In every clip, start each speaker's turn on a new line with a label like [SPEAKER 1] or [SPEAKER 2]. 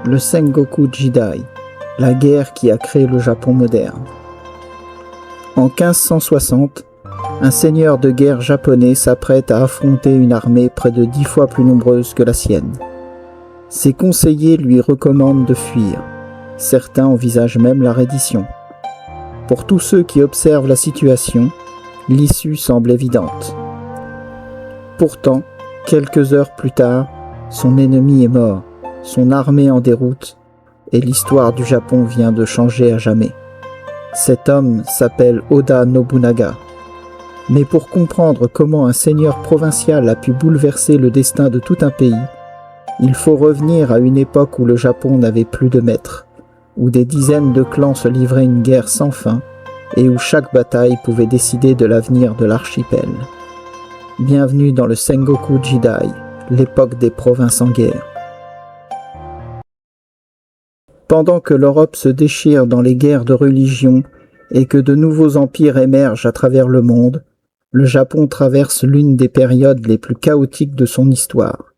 [SPEAKER 1] le Sengoku Jidai, la guerre qui a créé le Japon moderne. En 1560, un seigneur de guerre japonais s'apprête à affronter une armée près de 10 fois plus nombreuse que la sienne. Ses conseillers lui recommandent de fuir. Certains envisagent même la reddition. Pour tous ceux qui observent la situation, l'issue semble évidente. Pourtant, quelques heures plus tard, son ennemi est mort, son armée en déroute, et l'histoire du Japon vient de changer à jamais. Cet homme s'appelle Oda Nobunaga. Mais pour comprendre comment un seigneur provincial a pu bouleverser le destin de tout un pays, il faut revenir à une époque où le Japon n'avait plus de maître, où des dizaines de clans se livraient une guerre sans fin, et où chaque bataille pouvait décider de l'avenir de l'archipel. Bienvenue dans le Sengoku Jidai, l'époque des provinces en guerre. Pendant que l'Europe se déchire dans les guerres de religion et que de nouveaux empires émergent à travers le monde, le Japon traverse l'une des périodes les plus chaotiques de son histoire.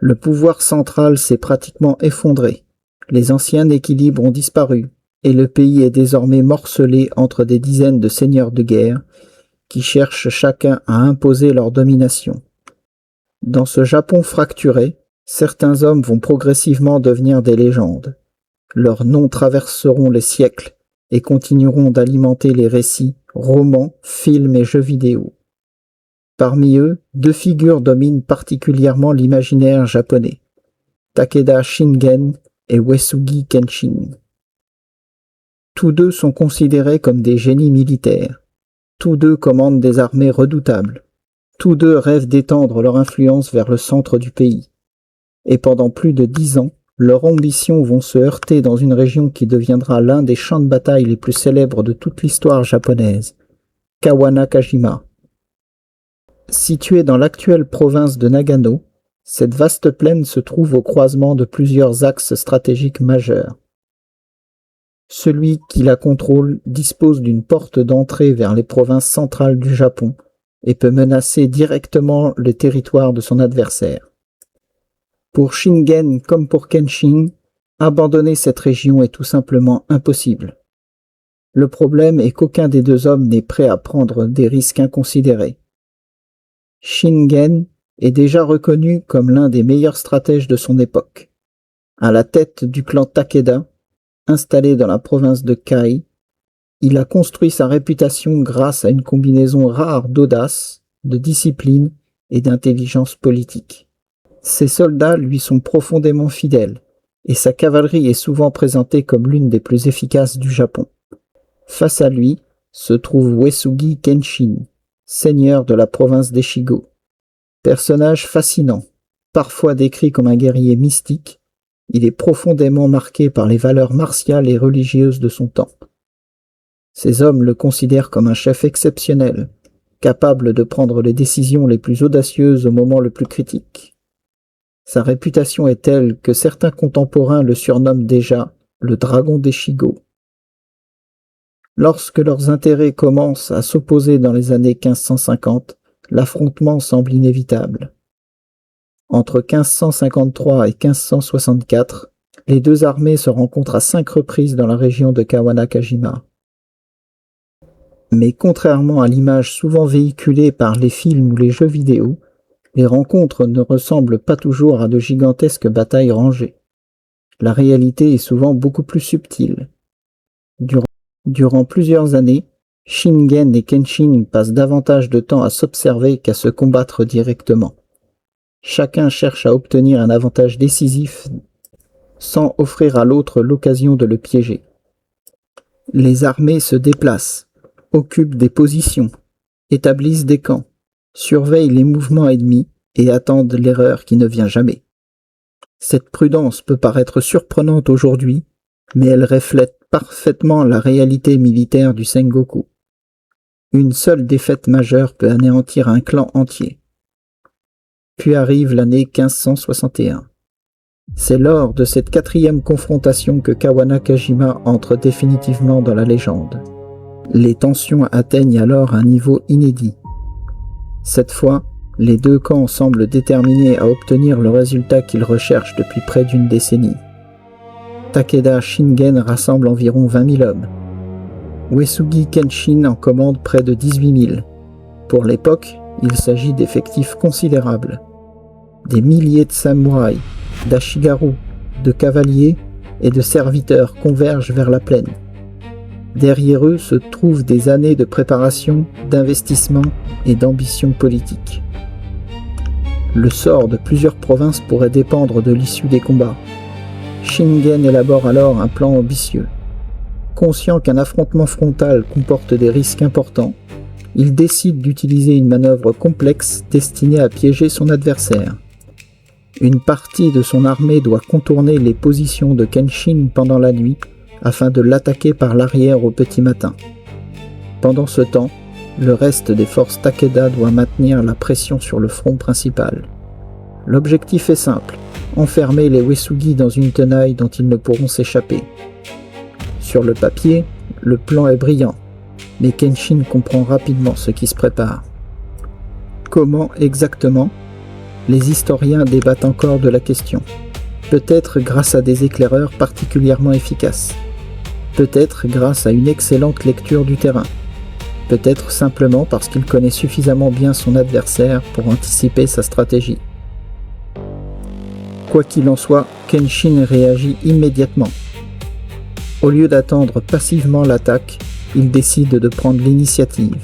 [SPEAKER 1] Le pouvoir central s'est pratiquement effondré, les anciens équilibres ont disparu, et le pays est désormais morcelé entre des dizaines de seigneurs de guerre qui cherchent chacun à imposer leur domination. Dans ce Japon fracturé, certains hommes vont progressivement devenir des légendes. Leurs noms traverseront les siècles et continueront d'alimenter les récits, romans, films et jeux vidéo. Parmi eux, 2 figures dominent particulièrement l'imaginaire japonais, Takeda Shingen et Uesugi Kenshin. Tous deux sont considérés comme des génies militaires. Tous deux commandent des armées redoutables. Tous deux rêvent d'étendre leur influence vers le centre du pays. Et pendant plus de 10 ans, leurs ambitions vont se heurter dans une région qui deviendra l'un des champs de bataille les plus célèbres de toute l'histoire japonaise, Kawanakajima. Située dans l'actuelle province de Nagano, cette vaste plaine se trouve au croisement de plusieurs axes stratégiques majeurs. Celui qui la contrôle dispose d'une porte d'entrée vers les provinces centrales du Japon et peut menacer directement le territoire de son adversaire. Pour Shingen comme pour Kenshin, abandonner cette région est tout simplement impossible. Le problème est qu'aucun des deux hommes n'est prêt à prendre des risques inconsidérés. Shingen est déjà reconnu comme l'un des meilleurs stratèges de son époque. À la tête du clan Takeda, installé dans la province de Kai, il a construit sa réputation grâce à une combinaison rare d'audace, de discipline et d'intelligence politique. Ses soldats lui sont profondément fidèles, et sa cavalerie est souvent présentée comme l'une des plus efficaces du Japon. Face à lui se trouve Uesugi Kenshin, seigneur de la province d'Echigo. Personnage fascinant, parfois décrit comme un guerrier mystique, il est profondément marqué par les valeurs martiales et religieuses de son temps. Ces hommes le considèrent comme un chef exceptionnel, capable de prendre les décisions les plus audacieuses au moment le plus critique. Sa réputation est telle que certains contemporains le surnomment déjà le dragon d'Echigo. Lorsque leurs intérêts commencent à s'opposer dans les années 1550, l'affrontement semble inévitable. Entre 1553 et 1564, les deux armées se rencontrent à 5 reprises dans la région de Kawanakajima. Mais contrairement à l'image souvent véhiculée par les films ou les jeux vidéo, les rencontres ne ressemblent pas toujours à de gigantesques batailles rangées. La réalité est souvent beaucoup plus subtile. Durant plusieurs années, Shingen et Kenshin passent davantage de temps à s'observer qu'à se combattre directement. Chacun cherche à obtenir un avantage décisif sans offrir à l'autre l'occasion de le piéger. Les armées se déplacent, occupent des positions, établissent des camps, surveillent les mouvements ennemis et attendent l'erreur qui ne vient jamais. Cette prudence peut paraître surprenante aujourd'hui, mais elle reflète parfaitement la réalité militaire du Sengoku. Une seule défaite majeure peut anéantir un clan entier. Puis arrive l'année 1561. C'est lors de cette 4e confrontation que Kawanakajima entre définitivement dans la légende. Les tensions atteignent alors un niveau inédit. Cette fois, les deux camps semblent déterminés à obtenir le résultat qu'ils recherchent depuis près d'une décennie. Takeda Shingen rassemble environ 20 000 hommes. Uesugi Kenshin en commande près de 18 000. Pour l'époque, il s'agit d'effectifs considérables. Des milliers de samouraïs, d'ashigaru, de cavaliers et de serviteurs convergent vers la plaine. Derrière eux se trouvent des années de préparation, d'investissement et d'ambition politique. Le sort de plusieurs provinces pourrait dépendre de l'issue des combats. Shingen élabore alors un plan ambitieux. Conscient qu'un affrontement frontal comporte des risques importants, il décide d'utiliser une manœuvre complexe destinée à piéger son adversaire. Une partie de son armée doit contourner les positions de Kenshin pendant la nuit afin de l'attaquer par l'arrière au petit matin. Pendant ce temps, le reste des forces Takeda doit maintenir la pression sur le front principal. L'objectif est simple, enfermer les Uesugi dans une tenaille dont ils ne pourront s'échapper. Sur le papier, le plan est brillant, mais Kenshin comprend rapidement ce qui se prépare. Comment exactement ? Les historiens débattent encore de la question. Peut-être grâce à des éclaireurs particulièrement efficaces. Peut-être grâce à une excellente lecture du terrain. Peut-être simplement parce qu'il connaît suffisamment bien son adversaire pour anticiper sa stratégie. Quoi qu'il en soit, Kenshin réagit immédiatement. Au lieu d'attendre passivement l'attaque, il décide de prendre l'initiative.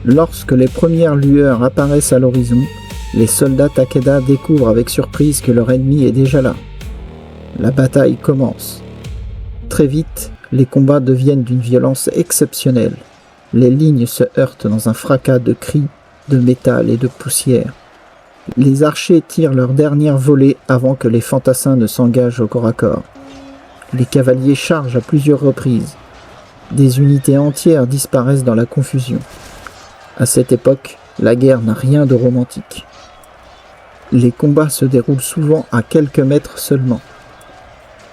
[SPEAKER 1] Lorsque les premières lueurs apparaissent à l'horizon, les soldats Takeda découvrent avec surprise que leur ennemi est déjà là. La bataille commence. Très vite, les combats deviennent d'une violence exceptionnelle. Les lignes se heurtent dans un fracas de cris, de métal et de poussière. Les archers tirent leur dernière volée avant que les fantassins ne s'engagent au corps à corps. Les cavaliers chargent à plusieurs reprises. Des unités entières disparaissent dans la confusion. À cette époque, la guerre n'a rien de romantique. Les combats se déroulent souvent à quelques mètres seulement.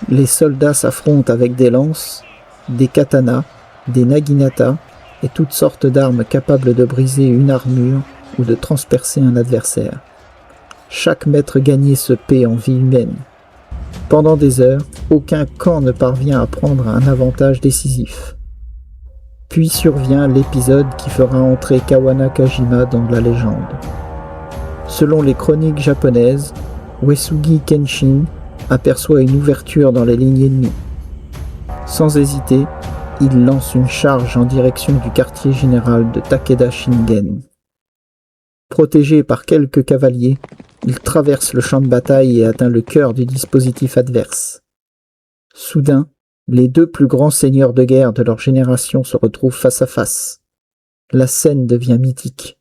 [SPEAKER 1] Les soldats s'affrontent avec des lances, des katanas, des naginata et toutes sortes d'armes capables de briser une armure ou de transpercer un adversaire. Chaque mètre gagné se paie en vie humaine. Pendant des heures, aucun camp ne parvient à prendre un avantage décisif. Puis survient l'épisode qui fera entrer Kawana Kajima dans la légende. Selon les chroniques japonaises, Uesugi Kenshin aperçoit une ouverture dans les lignes ennemies. Sans hésiter, il lance une charge en direction du quartier général de Takeda Shingen. Protégé par quelques cavaliers, il traverse le champ de bataille et atteint le cœur du dispositif adverse. Soudain, les deux plus grands seigneurs de guerre de leur génération se retrouvent face à face. La scène devient mythique.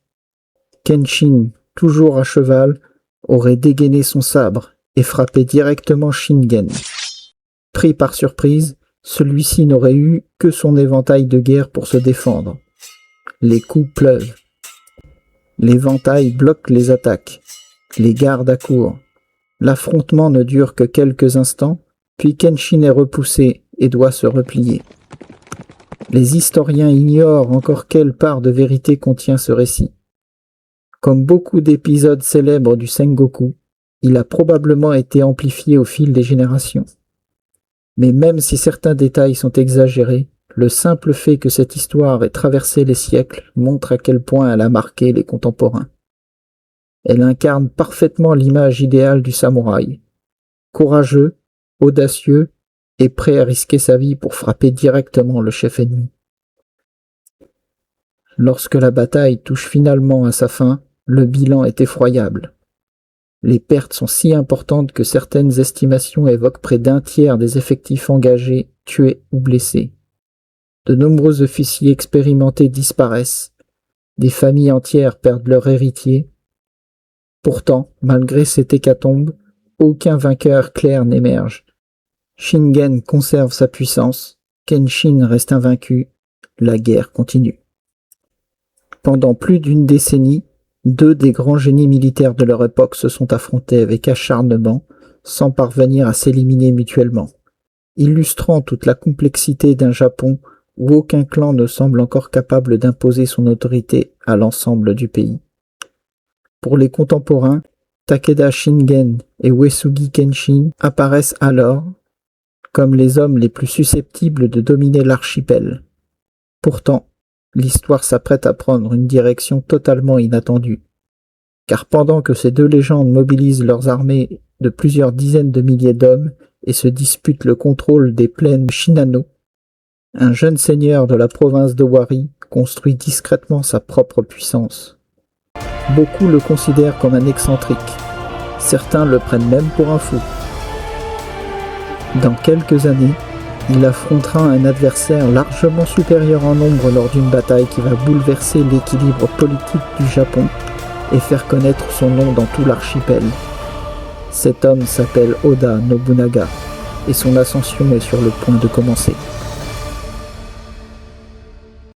[SPEAKER 1] Kenshin, toujours à cheval, aurait dégainé son sabre et frappé directement Shingen. Pris par surprise, celui-ci n'aurait eu que son éventail de guerre pour se défendre. Les coups pleuvent. L'éventail bloque les attaques. Les gardes accourent. L'affrontement ne dure que quelques instants, puis Kenshin est repoussé et doit se replier. Les historiens ignorent encore quelle part de vérité contient ce récit. Comme beaucoup d'épisodes célèbres du Sengoku, il a probablement été amplifié au fil des générations. Mais même si certains détails sont exagérés, le simple fait que cette histoire ait traversé les siècles montre à quel point elle a marqué les contemporains. Elle incarne parfaitement l'image idéale du samouraï. Courageux, audacieux et prêt à risquer sa vie pour frapper directement le chef ennemi. Lorsque la bataille touche finalement à sa fin, le bilan est effroyable. Les pertes sont si importantes que certaines estimations évoquent près d'un tiers des effectifs engagés, tués ou blessés. De nombreux officiers expérimentés disparaissent. Des familles entières perdent leur héritier. Pourtant, malgré cette hécatombe, aucun vainqueur clair n'émerge. Shingen conserve sa puissance, Kenshin reste invaincu, la guerre continue. Pendant plus d'une décennie, deux des grands génies militaires de leur époque se sont affrontés avec acharnement, sans parvenir à s'éliminer mutuellement, illustrant toute la complexité d'un Japon où aucun clan ne semble encore capable d'imposer son autorité à l'ensemble du pays. Pour les contemporains, Takeda Shingen et Uesugi Kenshin apparaissent alors comme les hommes les plus susceptibles de dominer l'archipel. Pourtant, l'histoire s'apprête à prendre une direction totalement inattendue. Car pendant que ces deux légendes mobilisent leurs armées de plusieurs dizaines de milliers d'hommes et se disputent le contrôle des plaines Shinano, un jeune seigneur de la province d'Owari construit discrètement sa propre puissance. Beaucoup le considèrent comme un excentrique. Certains le prennent même pour un fou. Dans quelques années, il affrontera un adversaire largement supérieur en nombre lors d'une bataille qui va bouleverser l'équilibre politique du Japon et faire connaître son nom dans tout l'archipel. Cet homme s'appelle Oda Nobunaga et son ascension est sur le point de commencer.